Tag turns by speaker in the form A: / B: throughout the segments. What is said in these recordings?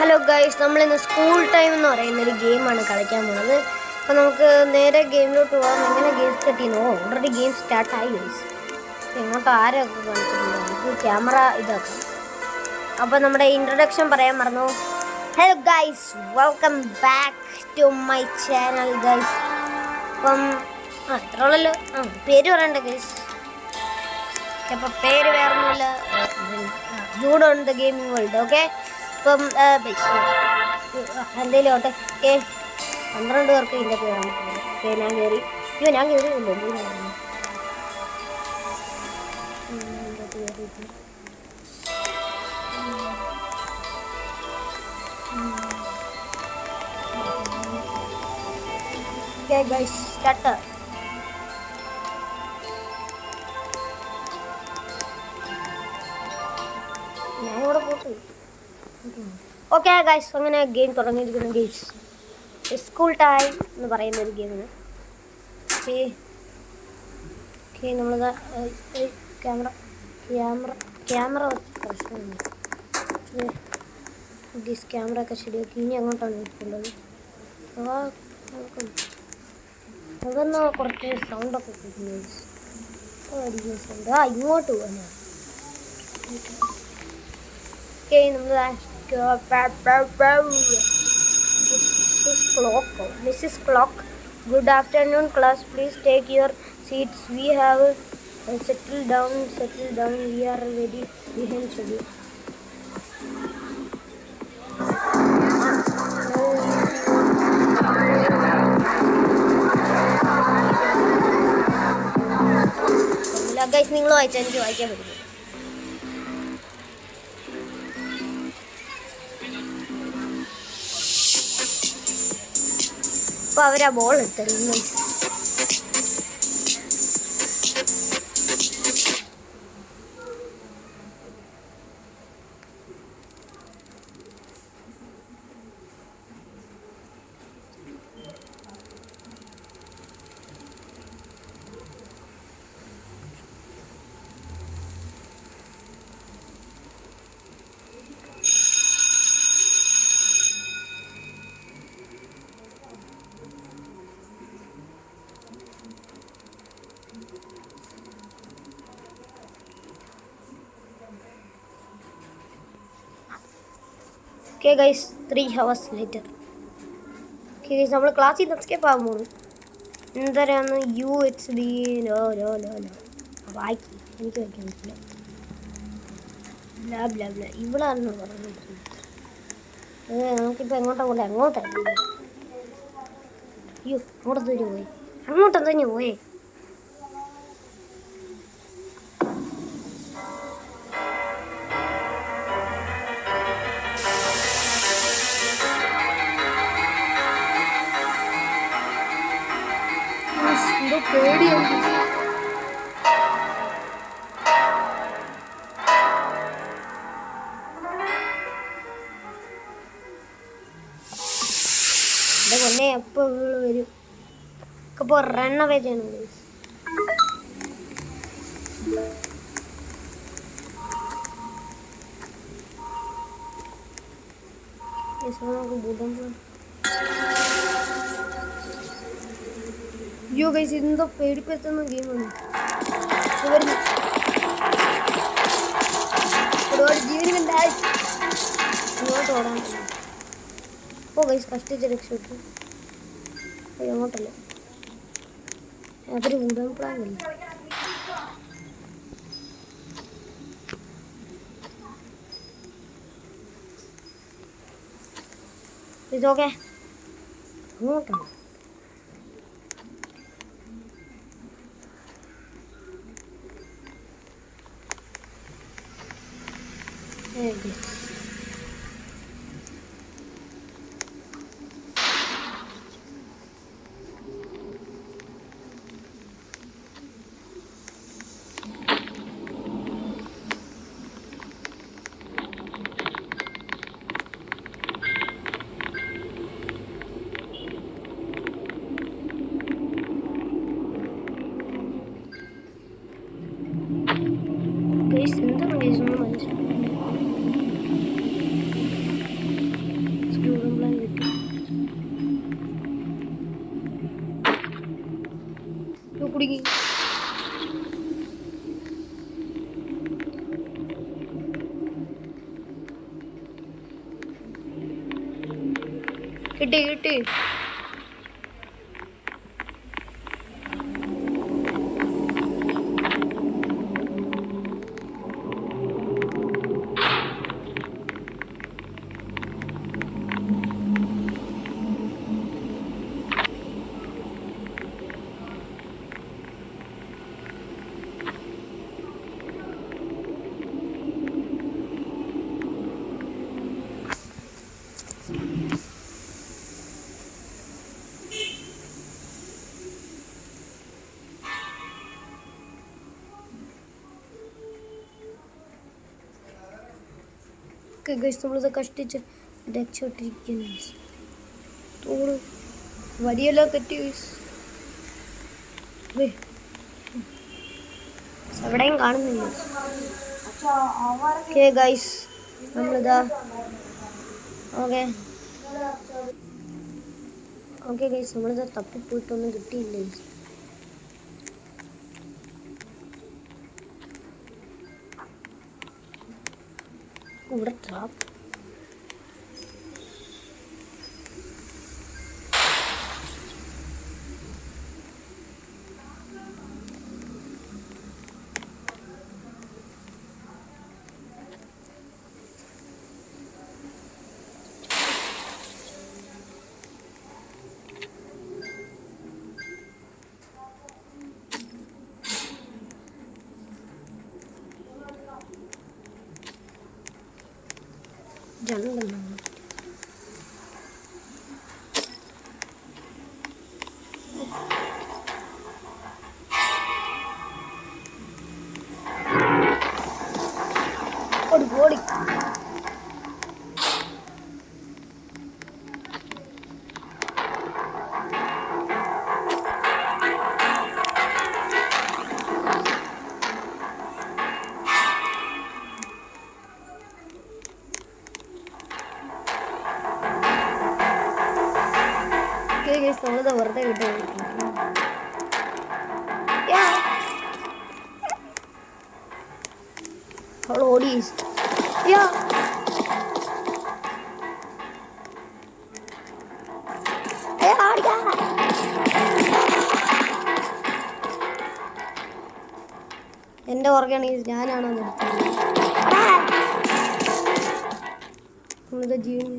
A: Hello guys, നമ്മളിന്ന് school time എന്ന് പറയുന്നൊരു ഗെയിമാണ് കളിക്കാൻ പോകുന്നത്. അപ്പോൾ നമുക്ക് നേരെ ഗെയിമിലോട്ട് പോകാം. എങ്ങനെ ഗെയിം സ്റ്റാർട്ട് ചെയ്യുന്നു? ഓൾറെഡി ഗെയിം സ്റ്റാർട്ടായി ഗൈസ്. എങ്ങോട്ടോ ആരൊക്കെ കാണിച്ചിട്ടുണ്ട്. നമുക്ക് ക്യാമറ ഇതാക്കാം. അപ്പോൾ നമ്മുടെ ഇൻട്രൊഡക്ഷൻ പറയാൻ മറന്നു. Hello guys, welcome back to my channel guys. അപ്പം ഇത്ര ഉള്ളല്ലോ. പേര് പറയണ്ട ഗൈസ്. അപ്പോൾ പേര് വേറൊന്നുമില്ല, judo on the gaming world. Okay, ഇപ്പം എന്തെങ്കിലും ഓട്ടെ. 12 പേർക്ക് ഇതിൻ്റെ കയറാൻ പറ്റില്ല. ഞാൻ കയറി. ഞാൻ കയറിയില്ല. Okay guys, start. ഞാനിവിടെ പോട്ടു. ഓക്കെ ഗൈസ്, അങ്ങനെ ഗെയിം തുടങ്ങിയിരിക്കുന്നു ഗെയിംസ്. സ്കൂൾ ടൈം എന്ന് പറയുന്ന ഒരു ഗെയിമാണ്. ഓക്കെ, നമ്മളിത് ക്യാമറ പ്രശ്നമുണ്ട്. ഗീസ് ക്യാമറ ഒക്കെ ശരിയാക്കി. ഇനി അങ്ങോട്ടാണ് ഇരിക്കേണ്ടത്. അതൊന്ന് കുറച്ച് സൗണ്ടൊക്കെ കേൾക്കുന്നു. സൗണ്ട് ഇങ്ങോട്ട് പോകാനാണ്. Okay, Mrs. Clock. Good afternoon, class. Please take your seats. We have settled down. We are very behind schedule. Guys, നിങ്ങൾ വായിച്ചാൽ എനിക്ക് വായിക്കാൻ പറ്റും. അപ്പോൾ അവരാ ബോൾ എടുത്തത്. Okay guys, 3 hours later. Okay guys, നമ്മൾ ക്ലാസ്സിൽ നിന്ന് എസ്കേപ്പ് ആകാൻ പോകുന്നു. എന്തരാണ് UHD? നോ വായിക്കും, എനിക്ക് വായിക്കാൻ പറ്റില്ല. ഇവളാണെന്ന് പറഞ്ഞിട്ടുണ്ട്. നമുക്കിപ്പോൾ എങ്ങോട്ടാണ് പോകണ്ടേ? അങ്ങോട്ടാണ്. അയ്യോ, അങ്ങോട്ട് തന്നെ പോയി. അങ്ങോട്ട് തന്നെ പോയേ. പേടിയുണ്ട്. എൻ്റെ പൊന്നെ, എപ്പോൾ വരും? ഇപ്പോൾ റണ്ണവേ ചെയ്യണം. അയ്യോ ഗൈസ്, ഇതെന്തോ പേടിപ്പെടുത്തുന്ന ഗെയിമാണ്. ഒരുപാട് ജീവനുണ്ടായി. ഇങ്ങോട്ട് ഓടാൻ. ഓ ഗൈസ്, കഷ്ടിച്ച് രക്ഷപ്പെട്ടു. അങ്ങോട്ടല്ലേ, അതൊരു വുഡൻ പ്ലാൻ അല്ലേ. ഇതൊക്കെ അങ്ങോട്ടാണ്. എന്താണ് ഒന്നും മനസ്സിലായി. കുടുങ്ങി. കിട്ടി കിട്ടി. നമ്മളിത് കഷ്ടിച്ച് രക്ഷപ്പെട്ടിരിക്കുന്നു. തോട് വരിയെല്ലാം തെറ്റി എവിടെയും കാണുന്നില്ല. ഓക്കെ ഗൈസ്, നമ്മളിതാ ഓക്കെ ഗൈസ്, നമ്മളിതാ തപ്പിപ്പോയിട്ടൊന്നും കിട്ടിയില്ല. ഇവിടെ ട്രാപ്പ്. ജനലുണ്ടോ? ഓടി നമ്മളിത് വെറുതെ വിട്ടു. അവൾ ഓടി. എന്റെ ഓർഗാണെങ്കിൽ ഞാനാണോ നിർത്തുന്നത്? ജീവൻ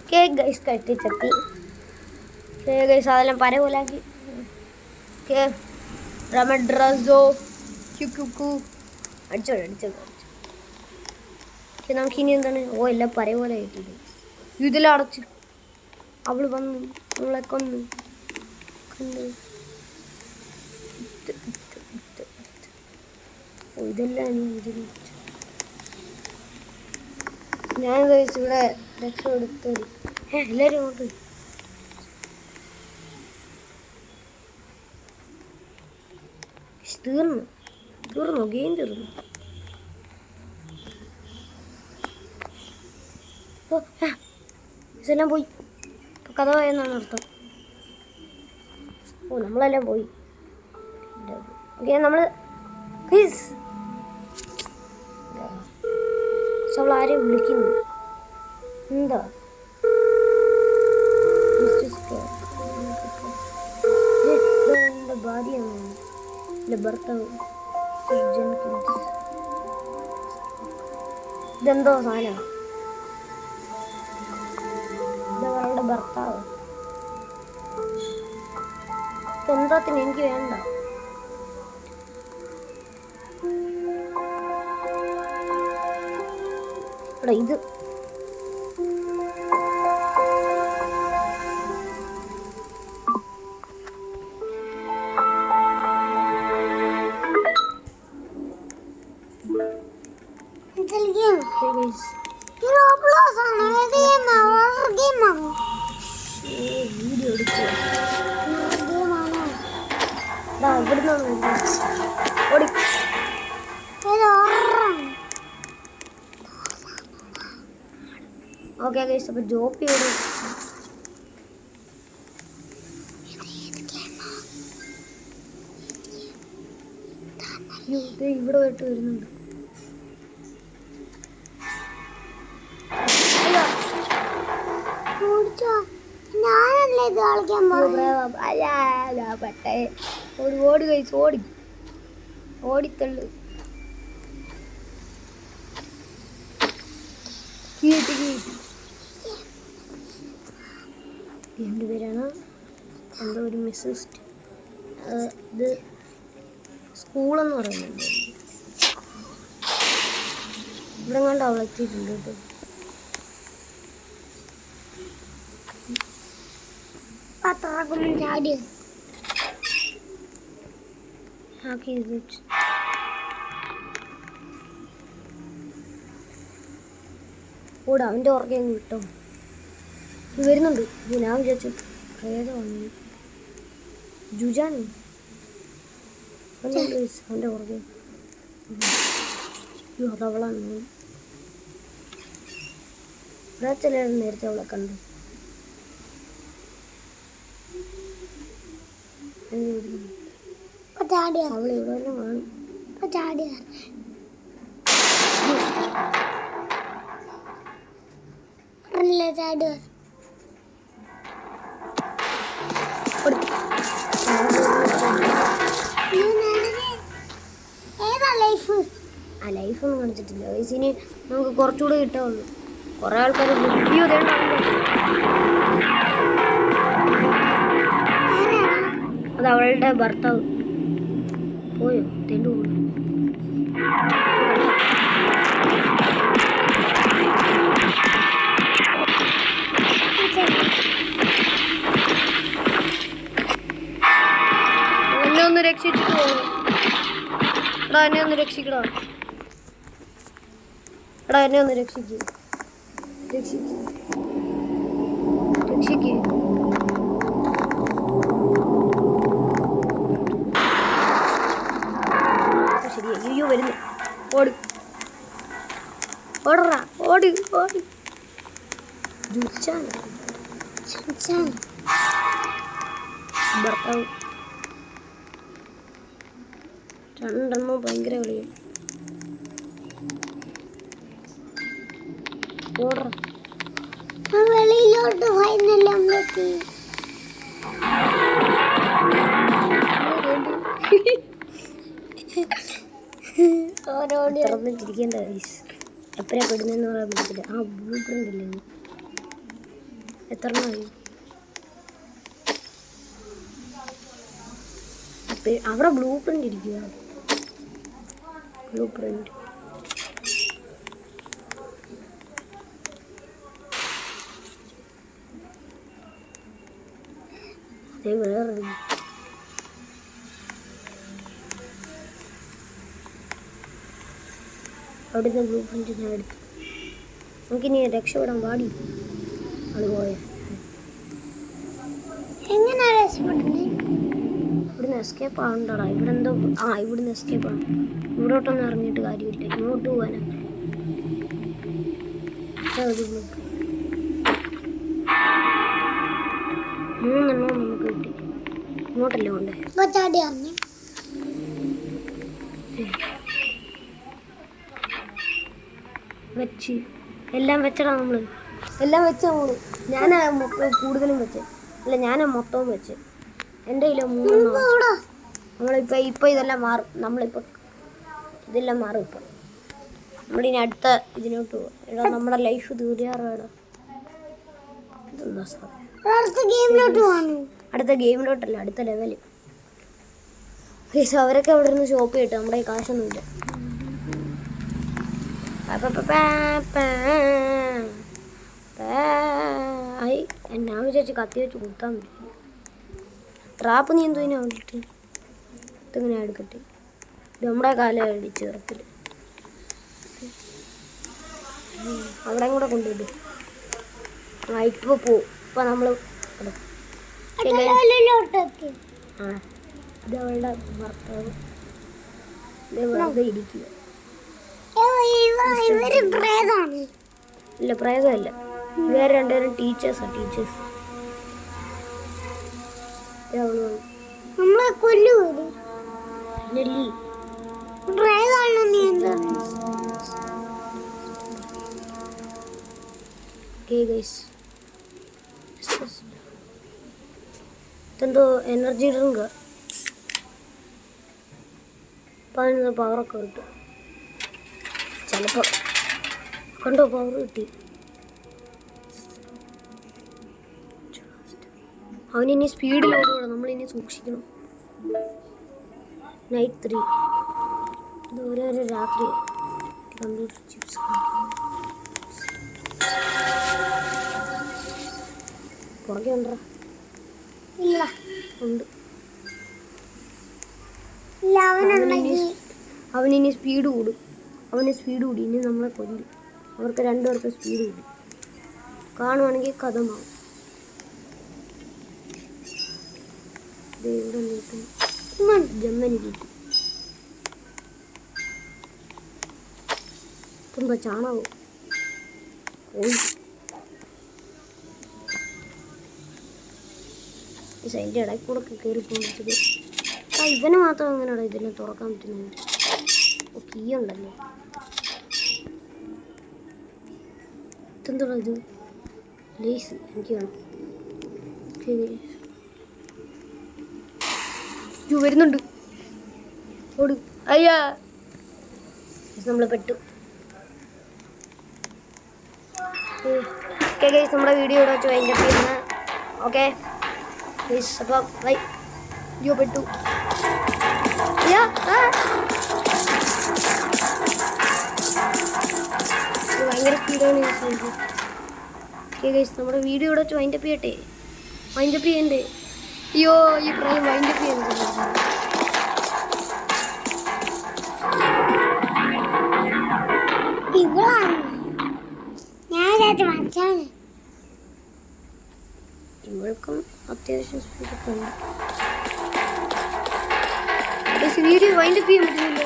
A: കേക്ക് ഗൈസ് കട്ടിച്ചട്ടി. കേക്ക് ഗൈസ് അതെല്ലാം പര പോലാക്കി. റമഡ്രസോ അടിച്ചോളൂ. നമുക്കിനി എന്താണ്? എല്ലാം പര പോലെ ആയിട്ടുണ്ട്. ഇതിലടച്ച് അവള് വന്നു നമ്മളെ കൊന്നു. ഇതെല്ലാം ഞാൻ ഇവിടെ രക്ഷപ്പെടുത്തു. എല്ലാവരും അങ്ങോട്ട് തീർന്നു ഗെയിം തീർന്നു. ഇതെല്ലാം പോയി. കഥ പോയെന്നാണ് അർത്ഥം. നമ്മളെല്ലാം പോയി. നമ്മൾ ആരെയും വിളിക്കുന്നു. എന്താ ഭാര്യയാണ്, എൻ്റെ ഭർത്താവ്. ഇതെന്തോ സാധനമാണ്. ഇതവളുടെ ഭർത്താവ്. എന്താത്തിന് എനിക്ക് വേണ്ട. ഇത് വീഡിയോ എടുക്കുക. ഇവിടുന്ന് ഓടി ഓക്കെ ഗൈസ്, അപ്പോൾ ജോപ്പി ഇവിടെ ഇവിടെ പോയിട്ട് വരുന്നുണ്ട്.
B: ഞാനല്ലേ ഇത് കളിക്കാൻ
A: പറ്റേ ഓടി കഴിച്ച് ഓടിത്തള്ളു. രണ്ടുപേരാണ്. എന്തോ ഒരു മെസ്സേജ്. ഇത് സ്കൂളെന്ന് പറയുന്നുണ്ട്. ഇവിടെ കണ്ട് അവൾ എത്തിയിട്ടുണ്ട് കേട്ടോ. ഓടാ, അവൻ്റെ ഉറക്കെ കിട്ടും. ഇത് വരുന്നുണ്ട്. ഞാൻ വിചാരിച്ചു പ്രേതമാണ്. ജുജാണ് അവൻ്റെ ഉറക്കെ. അതവളാണ്. ഇവിടെ ചില നേരത്തെ അവളെ കണ്ടു. അവളിവിടെ എല്ലാം കാണും. ആ ലൈഫൊന്നും കാണിച്ചിട്ടില്ല. ഇനി നമുക്ക് കുറച്ചുകൂടെ കിട്ടാവുള്ളൂ. കുറേ ആൾക്കാർ വീഡിയോ അത് അവളുടെ ഭർത്താവ് പോയോ? തെണ്ടു പോയി. എന്നെ ഒന്ന് രക്ഷിച്ചിട്ട് പോകും. എടാ, എന്നെ ഒന്ന് രക്ഷിക്കടാ. എടാ, എന്നെ ഒന്ന് രക്ഷിക്ക്. ശരി, അയ്യോ വരുന്നു. ഓടറാ, ഓടി. ഭർത്താവ് രണ്ടെണ്ണം ഭയങ്കര കളിയും. ഓടറാ,
B: വെളിയിലോട്ട് പോയെന്നെല്ലാം പറ്റി.
A: തുറന്നിട്ടിരിക്കേണ്ട എപ്പോഴാ പെടുന്നതെന്ന് പറയാൻ പറ്റത്തില്ല. ആ ബ്ലൂ പ്രിന്റ് ഇല്ലേ, എത്ര എണ്ണമായി അവിടെ? ബ്ലൂ പ്രിന്റ് ഇരിക്കുക. ബ്ലൂ പ്രിന്റ് അതേ വേറെ. അവിടുന്ന് ബ്ലൂ പ്രിന്റ് ഞാൻ എടുത്തു. നമുക്കിനി രക്ഷപ്പെടാൻ പാടി. അത് പോയ
B: എങ്ങനെ രക്ഷപ്പെടുന്നത്?
A: ഇവിടുന്ന് എസ്കേപ്പ് ആവണ്ടടാ. ഇവിടെ എന്തോ ഇവിടുന്ന് എസ്കേപ്പ് ആണ്. ഇവിടോട്ടൊന്നും ഇറങ്ങിയിട്ട് കാര്യമില്ല. ഇങ്ങോട്ട് പോകാനാ. മൂന്നെണ്ണം നമുക്ക് കിട്ടി. ഇങ്ങോട്ടല്ലേ കൊണ്ടേ? വെച്ച് എല്ലാം വെച്ചടാ. എല്ലാം വെച്ച ഞാനാ കൂടുതലും വെച്ച്. അല്ല, ഞാനാ മൊത്തവും വെച്ച്. എൻ്റെ കയ്യിലോ 3 നമ്മളിപ്പോൾ ഇതെല്ലാം മാറും. ഇതെല്ലാം മാറും. ഇപ്പം നമ്മളിനി അടുത്ത ഇതിനോട്ട് പോകും. എടാ, നമ്മുടെ ലൈഫ് തീരാറാണ്. അടുത്ത ഗെയിമിലോട്ടല്ല, അടുത്ത ലെവല്. അവരൊക്കെ അവിടെ നിന്ന് ഷോപ്പ് ചെയ്തിട്ട് നമ്മുടെ ഈ കാശൊന്നുമില്ല. ഞാൻ വിചാരിച്ച് കത്തി വെച്ച് കുത്താൻ പറ്റില്ല. ട്രാപ്പ് നീ എന്തോ ഇതിനെ വേണ്ടിയിട്ട് ഇതിങ്ങനെ എടുക്കട്ടെ. ഇത് നമ്മുടെ കാലം ചെറുത്തിൽ അവിടെ കൂടെ കൊണ്ടുപോയി. ഇപ്പോൾ പോവും. ഇപ്പം നമ്മൾ ഇതവളുടെ ഭർത്താവ് വെറുതെ ഇരിക്കുക. ഇല്ല, പ്രേതമല്ല. വേറെ രണ്ടുപേരും ടീച്ചേഴ്സ്
B: നമ്മളെ കൊല്ലൂര്
A: നെല്ലി
B: ട്രൈ കാണണം നീ എന്താ
A: ഇതെന്തോ എനർജി ഡ്രിങ്ക്. അപ്പം അതിന് പവറൊക്കെ കിട്ടും ചിലപ്പോൾ. കണ്ടോ പവർ കിട്ടി. അവനിനി സ്പീഡിലോടുകൂടെ നമ്മളിനി സൂക്ഷിക്കണം. നൈറ്റ് 3 ഇത് ഓരോരോ രാത്രി കമ്പ്യൂട്ടർ ചിപ്സ് പുറകെ ഉണ്ടോ?
B: ഇല്ല
A: ഉണ്ട്.
B: ഇല്ല അവനുണ്ടെങ്കിൽ
A: അവനിനി സ്പീഡ് കൂടും. കൂടി ഇനി നമ്മളെ കൊല്ലും. അവർക്ക് രണ്ടുപേർക്ക് സ്പീഡ് കൂടി. കാണുവാണെങ്കിൽ കഥമാവും. ഇവിടെ നീട്ടും ജമ്മനി കിട്ടും. ഇതെന്താ ചാണകവും കോഴി. അതിൻ്റെ ഇടയിൽ കൂടെ കയറി പോണിച്ചത്. ഇവന് മാത്രം എങ്ങനെയാണ് ഇതിനെ തുറക്കാൻ പറ്റുന്നത്? കീ ഉണ്ടല്ലോ. ഇതെന്താ ഇത്? ലേസ് എനിക്ക് വേണം. വരുന്നുണ്ട്. ഓട്. അയ്യാ നമ്മൾ പെട്ടു. ഓക്കെ ഗൈസ്, നമ്മുടെ വീഡിയോ ഇവിടെ വെച്ച് വൈൻഡപ്പ് ചെയ്യുന്നത്. ഓക്കെ ഗൈസ്, അപ്പം ബൈ. വീഡിയോ പെട്ടു. ഭയങ്കര സ്പീഡാണ് യൂസ് ചെയ്യുന്നത്. ഓക്കെ ഗൈസ്, നമ്മുടെ വീഡിയോ ഇവിടെ വെച്ച് വൈൻഡപ്പ് ചെയ്യണ്ടേ? അയ്യോ, ഈ പ്രായം വൈൻഡപ്പ് ചെയ്യുന്നത്. ഇവൾക്കും അത്യാവശ്യം സ്പീഡൊക്കെ ഉണ്ട്. വീഡിയോ വൈൻഡപ്പ് ചെയ്യാൻ പറ്റുന്നില്ല.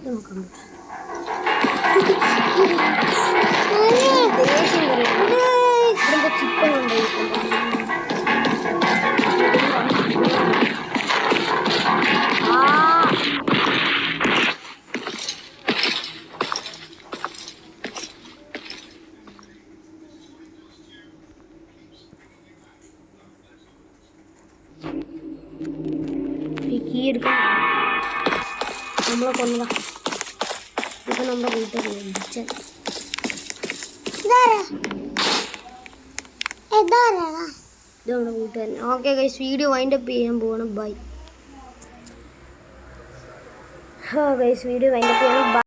A: നോക്കാം. ഇതിന്റെ ചിപ്പനുണ്ട്. ഈ കീ എടുക്കാൻ നമ്മളെ കൊന്നതാ. ഇപ്പൊ നമ്മുടെ വീട്ടിൽ ഇത് നമ്മുടെ വീട്ടുകാരൻ. ഓക്കെ ഗൈസ്, വീഡിയോ വൈൻഡപ്പ് ചെയ്യാൻ പോകണം. ബൈ. ഗൈസ്, വീഡിയോ വൈൻഡപ്പ് ചെയ്യണം. ബൈ.